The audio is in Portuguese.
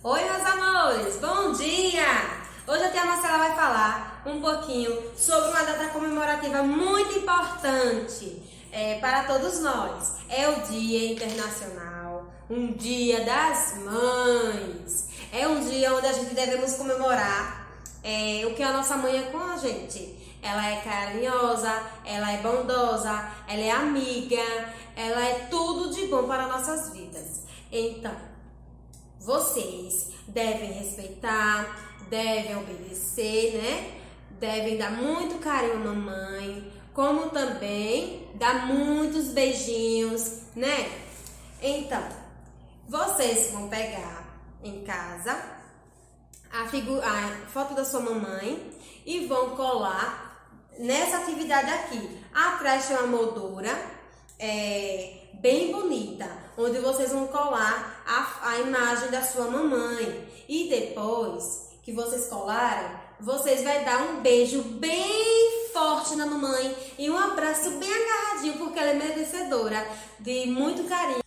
Oi, meus amores, bom dia! Hoje a tia Marcela vai falar um pouquinho sobre uma data comemorativa muito importante para todos nós. É o Dia Internacional, um Dia das Mães. É um dia onde a gente devemos comemorar o que a nossa mãe é com a gente. Ela é carinhosa, ela é bondosa, ela é amiga, ela é tudo de bom para nossas vidas. Então, vocês devem respeitar, devem obedecer, né? Devem dar muito carinho à mamãe, como também dar muitos beijinhos, né? Então, vocês vão pegar em casa a foto da sua mamãe e vão colar nessa atividade aqui. Atrás tem uma moldura bem bonita, onde vocês vão colar a imagem da sua mamãe. E depois que vocês colarem, vocês vão dar um beijo bem forte na mamãe e um abraço bem agarradinho, porque ela é merecedora de muito carinho.